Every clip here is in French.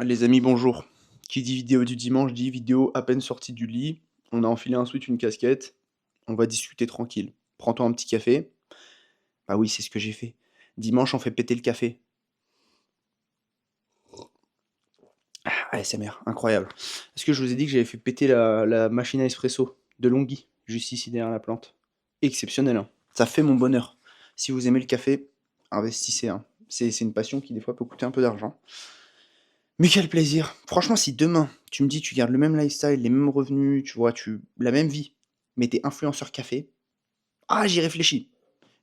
Les amis, bonjour. Qui dit vidéo du dimanche dit vidéo à peine sortie du lit. On a enfilé un sweat, une casquette. On va discuter tranquille. Prends-toi un petit café. Bah oui, c'est ce que j'ai fait. Dimanche, on fait péter le café. Ah, ASMR, incroyable. Est-ce que je vous ai dit que j'avais fait péter la machine à espresso de Longhi, juste ici derrière la plante? Exceptionnel, hein. Ça fait mon bonheur. Si vous aimez le café, investissez, hein. C'est une passion qui des fois peut coûter un peu d'argent. Mais quel plaisir! Franchement, si demain, tu me dis, tu gardes le même lifestyle, les mêmes revenus, tu vois, la même vie, mais tu influenceur café, ah, j'y réfléchis.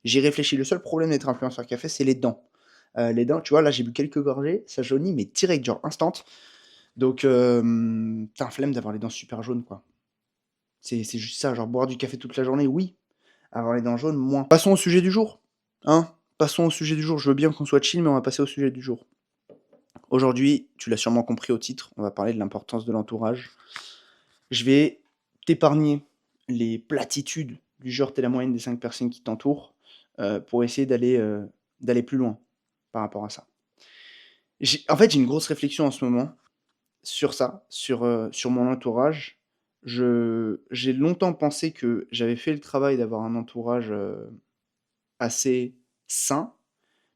J'y réfléchis. Le seul problème d'être influenceur café, c'est les dents. Les dents, tu vois, là, j'ai bu quelques gorgées, ça jaunit, mais direct, genre instant. Donc, flemme d'avoir les dents super jaunes, quoi. C'est juste ça, genre boire du café toute la journée, oui. Avoir les dents jaunes, moins. Passons au sujet du jour, hein? Passons au sujet du jour. Je veux bien qu'on soit chill, mais on va passer au sujet du jour. Aujourd'hui, tu l'as sûrement compris au titre, on va parler de l'importance de l'entourage. Je vais t'épargner les platitudes du genre tu es la moyenne des 5 personnes qui t'entourent, pour essayer d'aller plus loin par rapport à ça. J'ai une grosse réflexion en ce moment sur ça, sur mon entourage. J'ai longtemps pensé que j'avais fait le travail d'avoir un entourage, assez sain,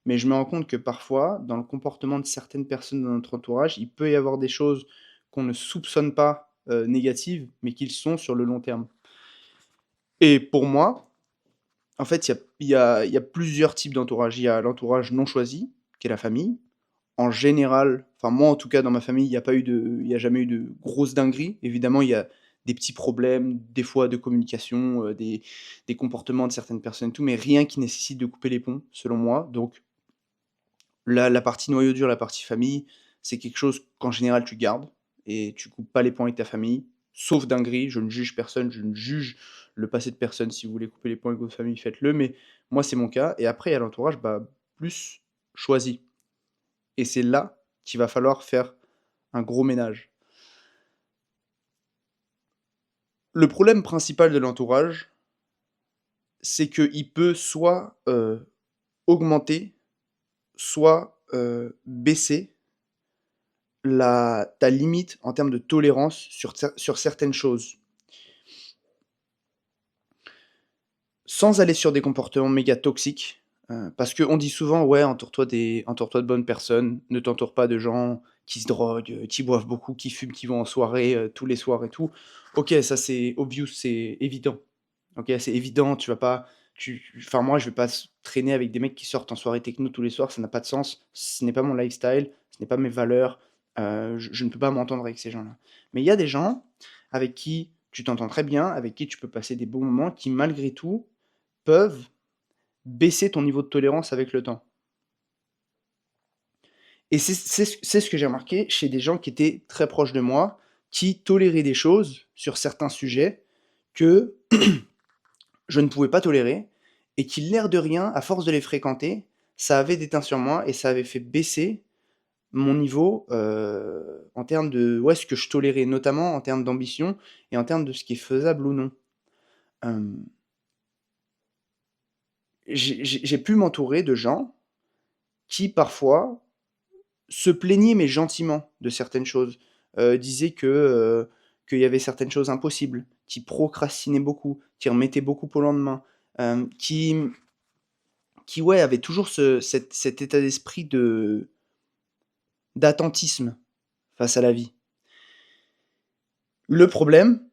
mais je me rends compte que parfois, dans le comportement de certaines personnes dans notre entourage, il peut y avoir des choses qu'on ne soupçonne pas, négatives, mais qui le sont sur le long terme. Et pour moi, en fait, il y a plusieurs types d'entourage. Il y a l'entourage non choisi, qui est la famille. En général, enfin moi en tout cas dans ma famille, il y a jamais eu de grosses dingueries. Évidemment, il y a des petits problèmes, des fois de communication, des comportements de certaines personnes et tout, mais rien qui nécessite de couper les ponts, selon moi. Donc la partie noyau dur, la partie famille, c'est quelque chose qu'en général tu gardes et tu coupes pas les ponts avec ta famille, sauf dinguerie. Je ne juge personne, je ne juge le passé de personne. Si vous voulez couper les ponts avec votre famille, faites-le, mais moi c'est mon cas. Et après il y a l'entourage, bah, plus choisi, et c'est là qu'il va falloir faire un gros ménage. Le problème principal de l'entourage, c'est qu'il peut soit, augmenter, soit, baisser ta limite en termes de tolérance sur certaines choses. Sans aller sur des comportements méga toxiques, parce qu'on dit souvent: «Ouais, entoure-toi de bonnes personnes, ne t'entoure pas de gens qui se droguent, qui boivent beaucoup, qui fument, qui vont en soirée, tous les soirs et tout». OK, ça c'est obvious, c'est évident. OK, c'est évident, tu vas pas enfin moi je vais pas traîner avec des mecs qui sortent en soirée techno tous les soirs, ça n'a pas de sens. Ce n'est pas mon lifestyle, ce n'est pas mes valeurs, je ne peux pas m'entendre avec ces gens-là. Mais il y a des gens avec qui tu t'entends très bien, avec qui tu peux passer des bons moments, qui malgré tout peuvent baisser ton niveau de tolérance avec le temps. Et c'est ce que j'ai remarqué chez des gens qui étaient très proches de moi, qui toléraient des choses sur certains sujets que je ne pouvais pas tolérer, et qui, l'air de rien, à force de les fréquenter, ça avait déteint sur moi et ça avait fait baisser mon niveau, en termes de, ouais, ce que je tolérais, notamment en termes d'ambition et en termes de ce qui est faisable ou non. Hem, j'ai pu m'entourer de gens qui, parfois, se plaignaient, mais gentiment, de certaines choses. Disaient qu'il y avait certaines choses impossibles, qui procrastinaient beaucoup, qui remettaient beaucoup au lendemain, qui ouais, avaient toujours cet état d'esprit d'attentisme face à la vie. Le problème,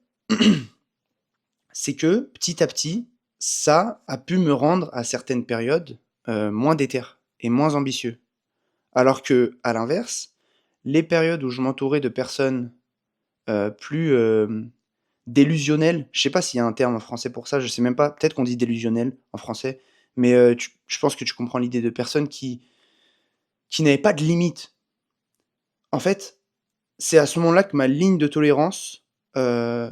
c'est que, petit à petit, ça a pu me rendre, à certaines périodes, moins déter et moins ambitieux. Alors que, à l'inverse, les périodes où je m'entourais de personnes, plus, délusionnelles, je sais pas s'il y a un terme en français pour ça, je sais même pas, peut-être qu'on dit délusionnel en français, mais, je pense que tu comprends l'idée, de personnes qui n'avaient pas de limite. En fait, c'est à ce moment-là que ma ligne de tolérance, heu,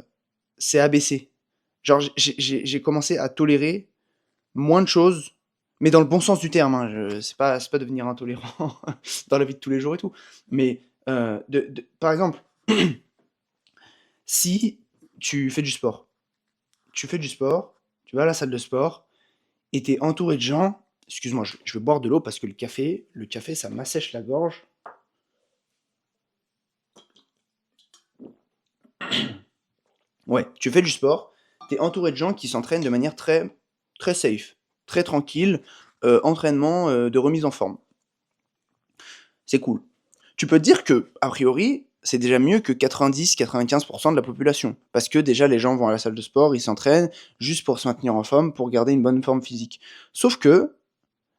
s'est abaissée. Genre j'ai commencé à tolérer moins de choses, mais dans le bon sens du terme, hein. C'est pas devenir intolérant dans la vie de tous les jours et tout. Mais, de par exemple, si tu fais du sport, tu vas à la salle de sport et tu es entouré de gens, excuse-moi, je vais boire de l'eau parce que le café ça m'assèche la gorge. Ouais, tu fais du sport, tu es entouré de gens qui s'entraînent de manière très, très safe, très tranquille, entraînement, de remise en forme. C'est cool. Tu peux te dire que, a priori, c'est déjà mieux que 90-95 de la population. Parce que déjà, les gens vont à la salle de sport, ils s'entraînent juste pour se maintenir en forme, pour garder une bonne forme physique. Sauf que,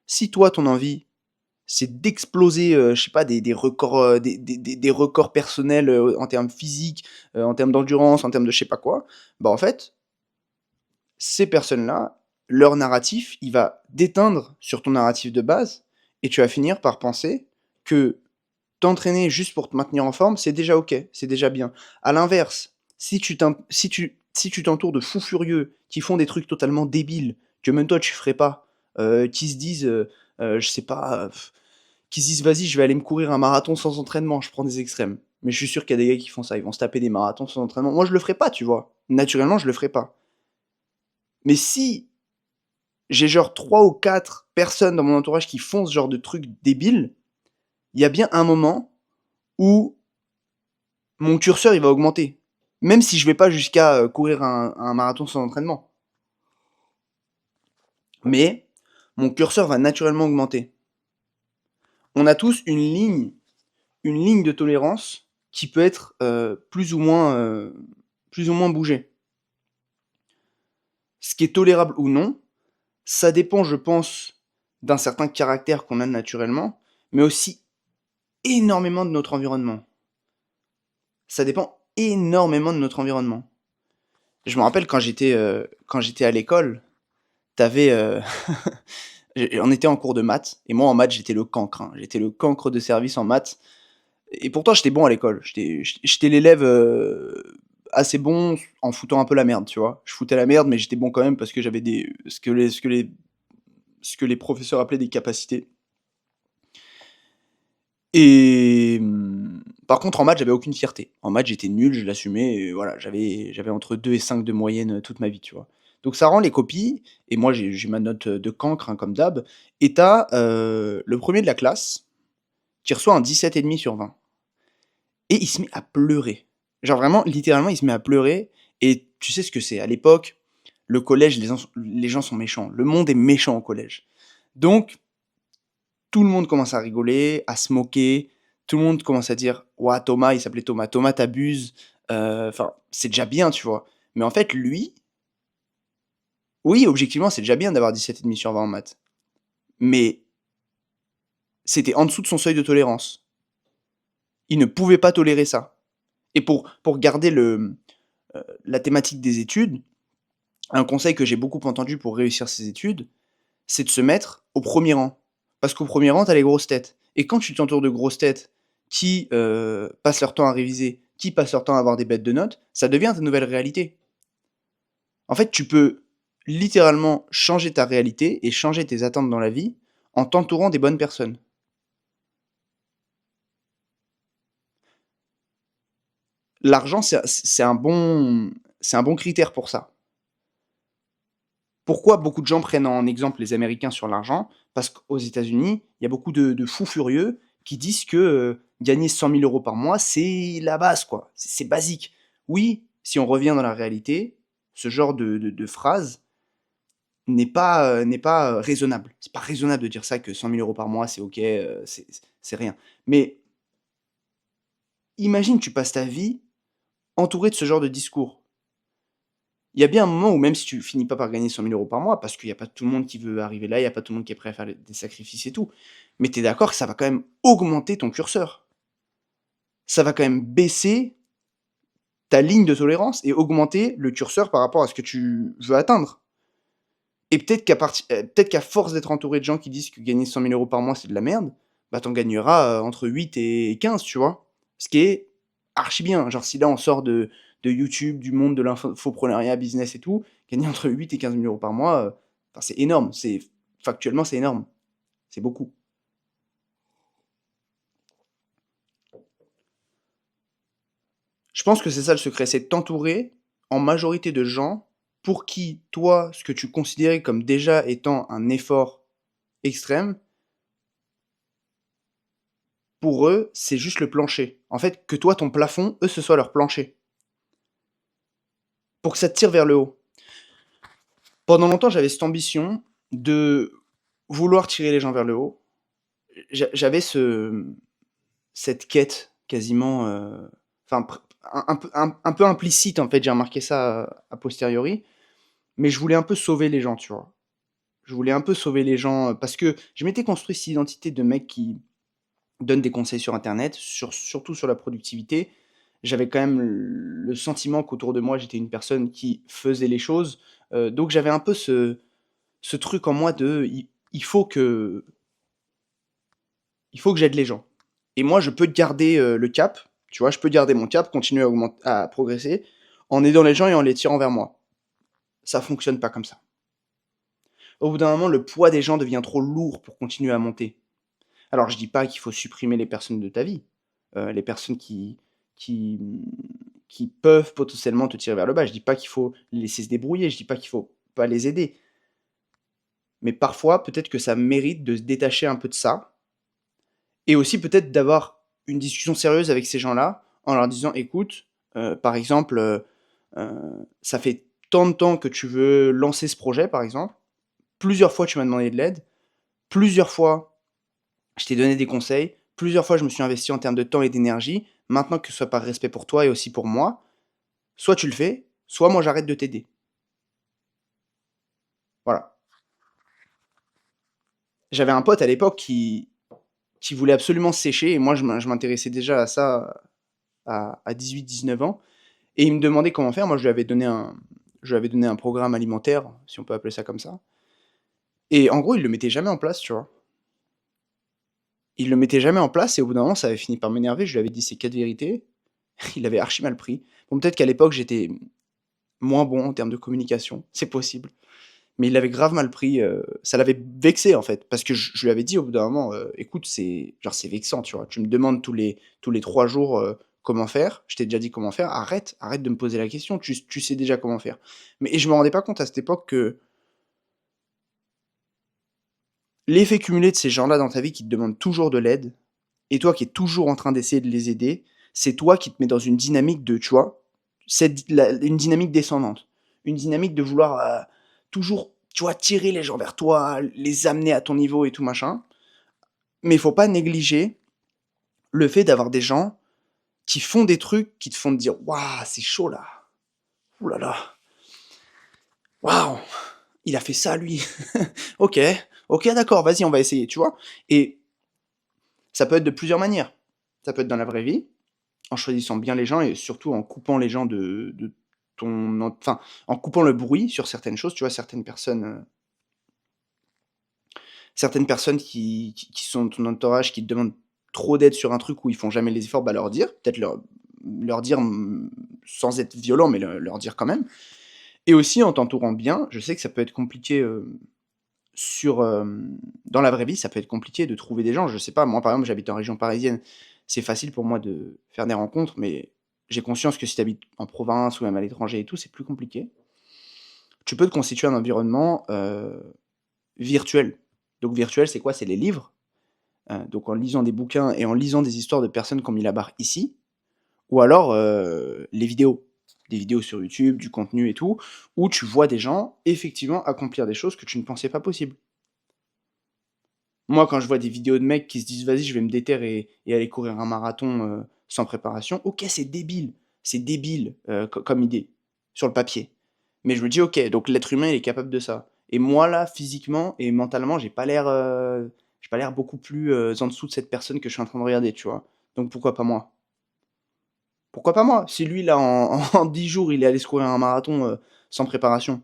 si toi, ton envie, c'est d'exploser, je sais pas, des records, des records personnels, en termes physiques, en termes d'endurance, en termes de je sais pas quoi, bah, en fait, ces personnes-là, leur narratif, il va déteindre sur ton narratif de base et tu vas finir par penser que t'entraîner juste pour te maintenir en forme, c'est déjà OK, c'est déjà bien. À l'inverse, si tu t'entoures de fous furieux qui font des trucs totalement débiles que même toi tu ferais pas, qui se disent, je sais pas, qui se disent: «Vas-y, je vais aller me courir un marathon sans entraînement», je prends des extrêmes. Mais je suis sûr qu'il y a des gars qui font ça, ils vont se taper des marathons sans entraînement. Moi, je le ferais pas, tu vois? Naturellement, je le ferais pas. Mais si j'ai genre 3 ou 4 personnes dans mon entourage qui font ce genre de trucs débiles, il y a bien un moment où mon curseur, il va augmenter. Même si je vais pas jusqu'à, courir un marathon sans entraînement. Mais mon curseur va naturellement augmenter. On a tous une ligne de tolérance qui peut être, plus ou moins bougée. Ce qui est tolérable ou non, ça dépend, je pense, d'un certain caractère qu'on a naturellement, mais aussi énormément de notre environnement. Ça dépend énormément de notre environnement. Je me rappelle quand j'étais à l'école, t'avais, on était en cours de maths, et moi en maths j'étais le cancre, hein. J'étais le cancre de service en maths, et pourtant j'étais bon à l'école. J'étais l'élève assez bon en foutant un peu la merde, tu vois. Je foutais la merde, mais j'étais bon quand même parce que j'avais ce que les professeurs appelaient des capacités. Et par contre, en maths, j'avais aucune fierté. En maths, j'étais nul, je l'assumais, et voilà, j'avais entre 2 et 5 de moyenne toute ma vie, tu vois. Donc ça rend les copies, et moi j'ai ma note de cancre, hein, comme d'hab, et t'as le premier de la classe qui reçoit un 17,5 sur 20. Et il se met à pleurer. Genre vraiment, littéralement, il se met à pleurer, et tu sais ce que c'est. À l'époque, le collège, les gens sont méchants. Le monde est méchant au collège. Donc, tout le monde commence à rigoler, à se moquer. Tout le monde commence à dire: «Ouah, Thomas», il s'appelait Thomas, «Thomas, t'abuses». Enfin, c'est déjà bien, tu vois? Mais en fait, lui, oui, objectivement, c'est déjà bien d'avoir 17,5 sur 20 en maths. Mais c'était en dessous de son seuil de tolérance. Il ne pouvait pas tolérer ça. Et pour garder la thématique des études, un conseil que j'ai beaucoup entendu pour réussir ses études, c'est de se mettre au premier rang. Parce qu'au premier rang, tu as les grosses têtes. Et quand tu t'entoures de grosses têtes qui passent leur temps à réviser, qui passent leur temps à avoir des bêtes de notes, ça devient ta nouvelle réalité. En fait, tu peux littéralement changer ta réalité et changer tes attentes dans la vie en t'entourant des bonnes personnes. L'argent, c'est un bon critère pour ça. Pourquoi beaucoup de gens prennent en exemple les Américains sur l'argent? Parce qu'aux États-Unis, il y a beaucoup de fous furieux qui disent que gagner 100 000 euros par mois, c'est la base, quoi. C'est basique. Oui, si on revient dans la réalité, ce genre de phrase n'est pas raisonnable. C'est pas raisonnable de dire ça, que 100 000 euros par mois, c'est OK, c'est rien. Mais imagine, tu passes ta vie entouré de ce genre de discours. Il y a bien un moment où même si tu finis pas par gagner 100 000 euros par mois, parce qu'il y a pas tout le monde qui veut arriver là, il y a pas tout le monde qui est prêt à faire des sacrifices et tout, mais tu es d'accord que ça va quand même augmenter ton curseur. Ça va quand même baisser ta ligne de tolérance et augmenter le curseur par rapport à ce que tu veux atteindre. Et peut-être qu'à force d'être entouré de gens qui disent que gagner 100 000 euros par mois, c'est de la merde, bah, tu en gagneras, entre 8 et 15, tu vois? Ce qui est archi bien. Genre si là on sort de YouTube, du monde de l'infoprenariat, business et tout, gagner entre 8 et 15 000 euros par mois, enfin c'est énorme. Factuellement, c'est énorme. C'est beaucoup. Je pense que c'est ça le secret, c'est de t'entourer en majorité de gens pour qui, toi, ce que tu considérais comme déjà étant un effort extrême, pour eux, c'est juste le plancher. En fait, que toi, ton plafond, eux, ce soit leur plancher. pour que ça te tire vers le haut. Pendant longtemps, j'avais cette ambition de vouloir tirer les gens vers le haut. J'avais cette quête quasiment, enfin, un peu implicite, en fait, j'ai remarqué ça a posteriori, mais je voulais un peu sauver les gens, tu vois. Je voulais un peu sauver les gens parce que je m'étais construit cette identité de mec qui donne des conseils sur internet, surtout sur la productivité. J'avais quand même le sentiment qu'autour de moi, j'étais une personne qui faisait les choses. Donc j'avais un peu ce truc en moi de il faut que, il faut que j'aide les gens. Et moi, je peux garder le cap, tu vois, je peux garder mon cap, continuer à progresser en aidant les gens et en les tirant vers moi. Ça fonctionne pas comme ça. Au bout d'un moment, le poids des gens devient trop lourd pour continuer à monter. Alors je dis pas qu'il faut supprimer les personnes de ta vie, les personnes qui, mmh, qui peuvent potentiellement te tirer vers le bas. Je dis pas qu'il faut les laisser se débrouiller, je dis pas qu'il faut pas les aider. Mais parfois, peut-être que ça mérite de se détacher un peu de ça et aussi peut-être d'avoir une discussion sérieuse avec ces gens-là en leur disant: «Écoute, par exemple, ça fait tant de temps que tu veux lancer ce projet», par exemple. Plusieurs fois tu m'as demandé de l'aide, plusieurs fois je t'ai donné des conseils, plusieurs fois je me suis investi en termes de temps et d'énergie. Maintenant que ce soit par respect pour toi et aussi pour moi, soit tu le fais, soit moi j'arrête de t'aider. Voilà. J'avais un pote à l'époque qui voulait absolument se sécher et moi je m'intéressais déjà à ça à 18-19 ans et il me demandait comment faire. Moi je lui avais donné un programme alimentaire, si on peut appeler ça comme ça et en gros, il le mettait jamais en place, tu vois? Il le mettait jamais en place et au bout d'un moment, ça avait fini par m'énerver. Je lui avais dit ces 4 vérités. Il avait archi mal pris. Bon, peut-être qu'à l'époque, j'étais moins bon en termes de communication, c'est possible. Mais il l'avait grave mal pris, ça l'avait vexé, en fait, parce que je lui avais dit au bout d'un moment, «Écoute, c'est genre, c'est vexant, tu vois? Tu me demandes tous les 3 jours, comment faire. Je t'ai déjà dit comment faire. Arrête de me poser la question. Tu sais déjà comment faire». Mais et je me rendais pas compte à cette époque que l'effet cumulé de ces gens-là dans ta vie qui te demandent toujours de l'aide et toi qui es toujours en train d'essayer de les aider, c'est toi qui te mets dans une dynamique de, tu vois? Une dynamique descendante. Une dynamique de vouloir, toujours, tu vois, tirer les gens vers toi, les amener à ton niveau et tout machin. Mais il faut pas négliger le fait d'avoir des gens qui font des trucs qui te font te dire: «Waouh, c'est chaud là. Ouh là là. Waouh, il a fait ça lui. OK, OK d'accord, vas-y on va essayer», tu vois? Et ça peut être de plusieurs manières. Ça peut être dans la vraie vie, en choisissant bien les gens et surtout en coupant les gens de ton enfin, en coupant le bruit sur certaines choses, tu vois? Certaines personnes qui sont de ton entourage, qui te demandent trop d'aide sur un truc où ils font jamais les efforts, bah, leur dire, peut-être leur dire, sans être violent, mais leur dire quand même et aussi en t'entourant bien. Je sais que ça peut être compliqué, dans la vraie vie, ça peut être compliqué de trouver des gens. Je sais pas, moi, par exemple, j'habite en région parisienne. C'est facile pour moi de faire des rencontres, mais j'ai conscience que si tu habites en province ou même à l'étranger et tout, c'est plus compliqué. Tu peux te constituer un environnement, virtuel. Donc virtuel, c'est quoi? C'est les livres, donc en lisant des bouquins et en lisant des histoires de personnes qui ont mis la barre ici ou alors, les vidéos. Des vidéos sur YouTube, du contenu et tout, où tu vois des gens effectivement accomplir des choses que tu ne pensais pas possibles. Moi, quand je vois des vidéos de mecs qui se disent: «Vas-y, je vais me déterre et aller courir un marathon, sans préparation», OK, c'est débile, comme idée, sur le papier. Mais je me dis: «OK, donc l'être humain, il est capable de ça» et moi, là, physiquement et mentalement, j'ai pas l'air beaucoup plus, en dessous de cette personne que je suis en train de regarder, tu vois? Donc pourquoi pas moi? Pourquoi pas moi? Si lui, là, en 10 jours, il est allé se courir un marathon, sans préparation,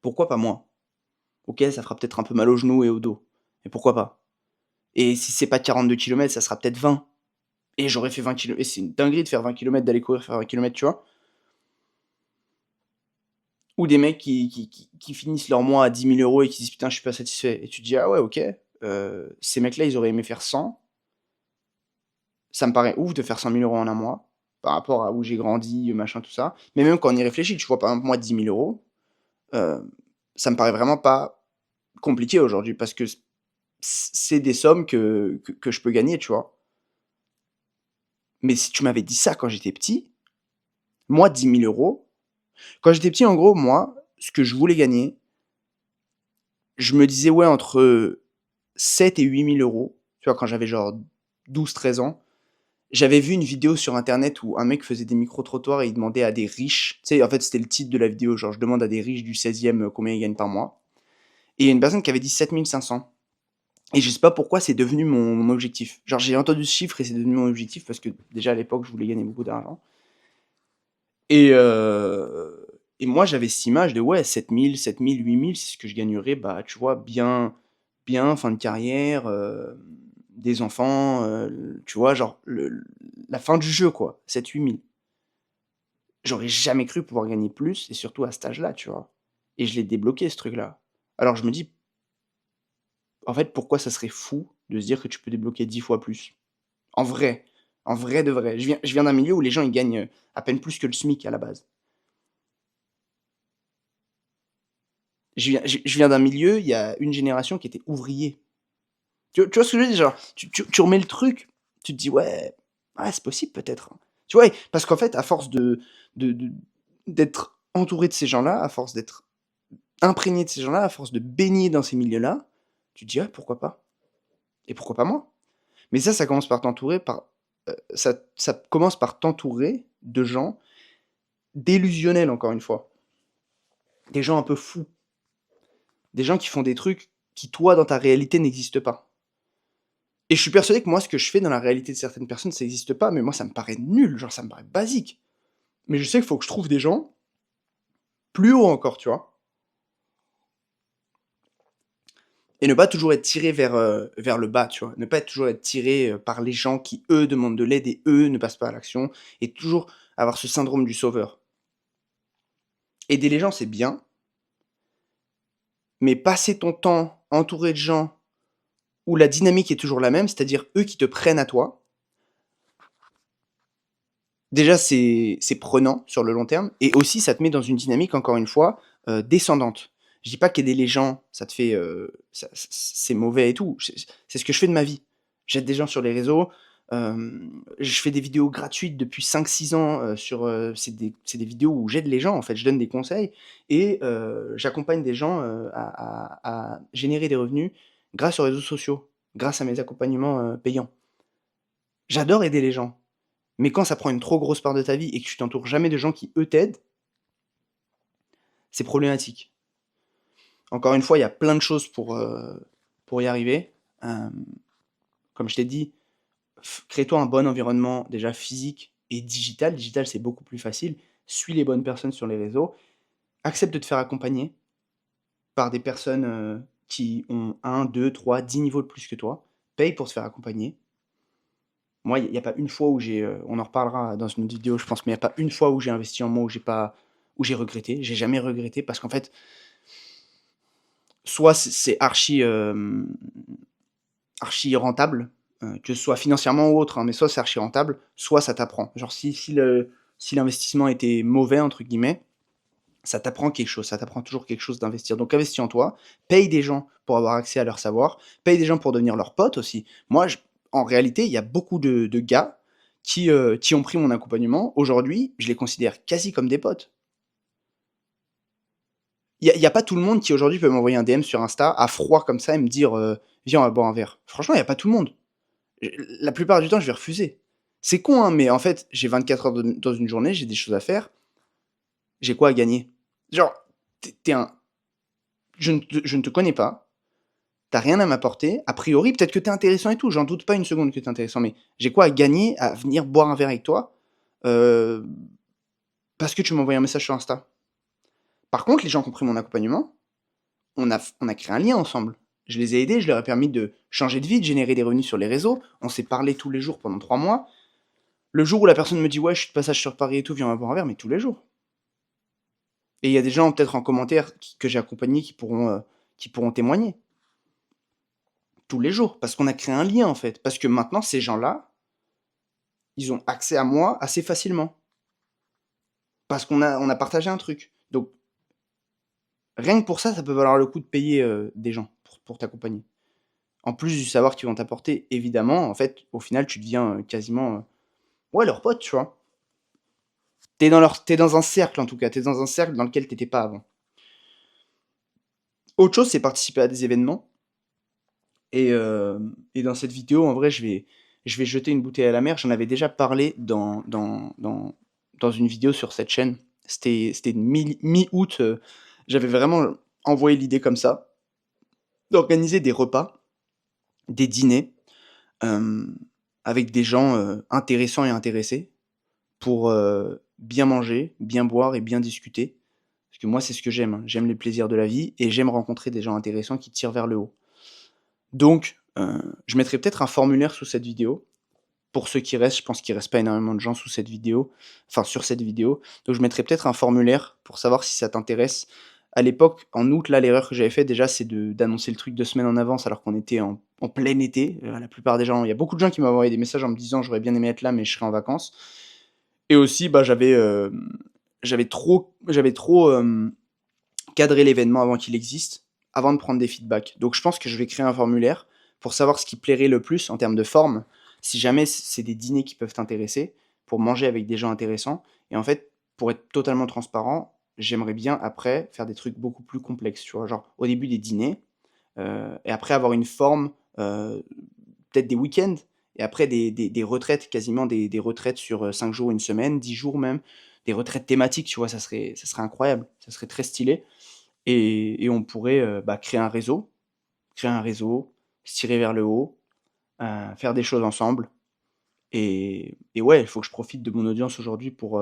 pourquoi pas moi? OK, ça fera peut-être un peu mal aux genoux et au dos, mais pourquoi pas? Et si c'est pas 42 kilomètres, ça sera peut-être 20 et j'aurais fait 20 kilomètres. Et c'est une dinguerie de faire 20 kilomètres, d'aller courir, faire 20 kilomètres, tu vois? Ou des mecs qui finissent leur mois à 10 000 € et qui disent: «Putain, je suis pas satisfait» et tu te dis: «Ah ouais, OK, ces mecs-là, ils auraient aimé faire 100. Ça me paraît ouf de faire 100 000 € en un mois, par rapport à où j'ai grandi, machin, tout ça». Mais même quand on y réfléchit, tu vois, par exemple, moi, 10 000 €, heu, ça me paraît vraiment pas compliqué aujourd'hui parce que c'est des sommes que je peux gagner, tu vois? Mais si tu m'avais dit ça quand j'étais petit, moi 10 000 €. Quand j'étais petit, en gros, moi, ce que je voulais gagner, je me disais, ouais, entre 7 et 8 000 euros, tu vois, quand j'avais genre 12, 13 ans. J'avais vu une vidéo sur internet où un mec faisait des micro-trottoirs et il demandait à des riches, tu sais, en fait, c'était le titre de la vidéo, genre, je demande à des riches du 16e combien ils gagnent par mois. Et il y a une personne qui avait dit 7 500. Et je sais pas pourquoi c'est devenu mon objectif. Genre, j'ai entendu ce chiffre et c'est devenu mon objectif parce que déjà à l'époque, je voulais gagner beaucoup d'argent. Et, euh, et moi, j'avais cette image de ouais, 7 000, 8 000, c'est ce que je gagnerais, bah, tu vois, bien, fin de carrière, des enfants, tu vois, genre la fin du jeu, quoi, 7 000, 8 000. J'aurais jamais cru pouvoir gagner plus, et surtout à cet âge-là, tu vois. Et je l'ai débloqué, ce truc-là. Alors je me dis, en fait, pourquoi ça serait fou de se dire que tu peux débloquer 10 fois plus? En vrai, en vrai de vrai. Je viens d'un milieu où les gens ils gagnent à peine plus que le SMIC à la base. Je viens d'un milieu, il y a une génération qui était ouvrier. Tu vois ce que je veux dire? Genre, tu remets le truc, tu te dis ouais, ouais c'est possible peut-être, hein. Tu vois, parce qu'en fait, à force de- d'être entouré de ces gens-là, à force d'être imprégné de ces gens-là, à force de baigner dans ces milieux-là, tu te dis ouais, pourquoi pas? Et pourquoi pas moi? Mais ça commence par t'entourer par ça commence par t'entourer de gens délusionnels, encore une fois. Des gens un peu fous, des gens qui font des trucs qui, toi, dans ta réalité, n'existent pas. Et je suis persuadé que moi, ce que je fais dans la réalité de certaines personnes, ça n'existe pas, mais moi, ça me paraît nul, genre ça me paraît basique. Mais je sais qu'il faut que je trouve des gens plus hauts encore, tu vois. Et ne pas toujours être tiré vers le bas, tu vois. Ne pas être toujours être tiré par les gens qui, eux, demandent de l'aide et eux ne passent pas à l'action. Et toujours avoir ce syndrome du sauveur. Aider les gens, c'est bien, mais passer ton temps entouré de gens où la dynamique est toujours la même, c'est-à-dire eux qui te prennent à toi, déjà c'est prenant sur le long terme, et aussi ça te met dans une dynamique, encore une fois, descendante. Je dis pas qu'aider les gens, ça te fait, c'est mauvais et tout. C'est ce que je fais de ma vie. J'aide des gens sur les réseaux. Je fais des vidéos gratuites depuis 5 6 ans. C'est des vidéos où j'aide les gens, en fait. Je donne des conseils et j'accompagne des gens à générer des revenus grâce aux réseaux sociaux, grâce à mes accompagnements payants. J'adore aider les gens. Mais quand ça prend une trop grosse part de ta vie et que tu t'entoures jamais de gens qui, eux, t'aident, c'est problématique. Encore une fois, il y a plein de choses pour y arriver. Comme je t'ai dit, crée-toi un bon environnement déjà physique et digital. Digital, c'est beaucoup plus facile. Suis les bonnes personnes sur les réseaux. Accepte de te faire accompagner par des personnes qui ont 1, 2, 3, 10 niveaux de plus que toi. Paye pour se faire accompagner. Moi, il n'y a pas une fois où on en reparlera dans une autre vidéo, je pense, mais il n'y a pas une fois où j'ai investi en moi où j'ai regretté. J'ai jamais regretté parce qu'en fait, soit c'est archi rentable, que ce soit financièrement ou autre, hein, mais soit c'est archi rentable, soit ça t'apprend. Genre si l'investissement était mauvais, entre guillemets, ça t'apprend quelque chose, ça t'apprend toujours quelque chose d'investir. Donc investis en toi, paye des gens pour avoir accès à leur savoir, paye des gens pour devenir leurs potes aussi. Moi, en réalité, il y a beaucoup de gars qui ont pris mon accompagnement. Aujourd'hui, je les considère quasi comme des potes. Il y a pas tout le monde qui aujourd'hui peut m'envoyer un DM sur Insta à froid comme ça et me dire viens on va boire un verre. Franchement, il y a pas tout le monde. La plupart du temps, je vais refuser. C'est con, hein, mais en fait, j'ai 24 heures dans une journée, j'ai des choses à faire. J'ai quoi à gagner? Genre, t'es un, je ne te connais pas, t'as rien à m'apporter. A priori, peut-être que t'es intéressant et tout, j'en doute pas une seconde que t'es intéressant, mais j'ai quoi à gagner à venir boire un verre avec toi euh, parce que tu m'as envoyé un message sur Insta? Par contre, les gens qui ont pris mon accompagnement, on a créé un lien ensemble. Je les ai aidés, je leur ai permis de changer de vie, de générer des revenus sur les réseaux. On s'est parlé tous les jours pendant 3 mois. Le jour où la personne me dit ouais, je suis de passage sur Paris et tout, viens on va boire un verre, mais tous les jours. Et il y a des gens peut-être en commentaire que j'ai accompagnés qui pourront témoigner. Tous les jours. Parce qu'on a créé un lien en fait. Parce que maintenant, ces gens-là, ils ont accès à moi assez facilement. Parce qu'on a partagé un truc. Donc, rien que pour ça, ça peut valoir le coup de payer des gens pour t'accompagner. En plus du savoir qu'ils vont t'apporter, évidemment, en fait, au final, tu deviens quasiment ouais, leur pote, tu vois. T'es dans un cercle en tout cas, t'es dans un cercle dans lequel t'étais pas avant. Autre chose, c'est participer à des événements. Et dans cette vidéo, en vrai, je vais jeter une bouteille à la mer. J'en avais déjà parlé dans une vidéo sur cette chaîne. C'était mi-août. J'avais vraiment envoyé l'idée comme ça, d'organiser des repas, des dîners, euh, avec des gens intéressants et intéressés pour bien manger, bien boire et bien discuter. Parce que moi, c'est ce que j'aime, hein. J'aime les plaisirs de la vie et j'aime rencontrer des gens intéressants qui tirent vers le haut. Donc, je mettrai peut-être un formulaire sous cette vidéo. Pour ceux qui restent, je pense qu'il reste pas énormément de gens sous cette vidéo, enfin sur cette vidéo. Donc je mettrai peut-être un formulaire pour savoir si ça t'intéresse. À l'époque, en août, là, l'erreur que j'avais fait déjà, c'est d'annoncer le truc 2 semaines en avance alors qu'on était en plein été. La plupart des gens, il y a beaucoup de gens qui m'ont envoyé des messages en me disant j'aurais bien aimé être là, mais je serai en vacances. Et aussi, bah, j'avais trop cadré l'événement avant qu'il existe, avant de prendre des feedbacks. Donc je pense que je vais créer un formulaire pour savoir ce qui plairait le plus en termes de forme, si jamais c'est des dîners qui peuvent t'intéresser, pour manger avec des gens intéressants. Et en fait, pour être totalement transparent, j'aimerais bien après faire des trucs beaucoup plus complexes, tu vois, genre au début des dîners, et après avoir une forme, peut-être des week-ends, et après des retraites, quasiment des retraites sur 5 jours, une semaine, 10 jours même, des retraites thématiques, tu vois, ça serait incroyable, ça serait très stylé. Et on pourrait bah, créer un réseau, se tirer vers le haut, faire des choses ensemble. Et ouais, il faut que je profite de mon audience aujourd'hui pour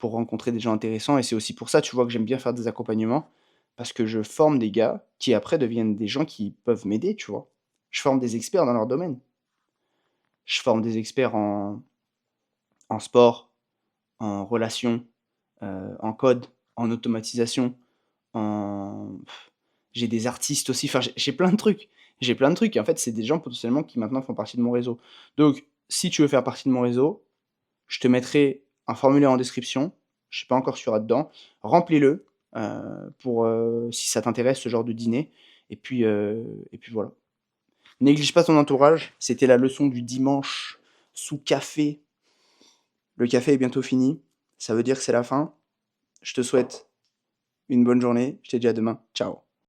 rencontrer des gens intéressants. Et c'est aussi pour ça, tu vois, que j'aime bien faire des accompagnements, parce que je forme des gars qui après deviennent des gens qui peuvent m'aider, tu vois. Je forme des experts dans leur domaine. Je forme des experts en sport, en relations, en code, en automatisation, en j'ai des artistes aussi, enfin j'ai plein de trucs. J'ai plein de trucs et en fait, c'est des gens potentiellement qui maintenant font partie de mon réseau. Donc si tu veux faire partie de mon réseau, je te mettrai un formulaire en description, je sais pas encore si tu dedans. Remplis-le, pour, si ça t'intéresse ce genre de dîner et puis voilà. Néglige pas ton entourage, c'était la leçon du dimanche sous café. Le café est bientôt fini, ça veut dire que c'est la fin. Je te souhaite une bonne journée, je te dis à demain. Ciao.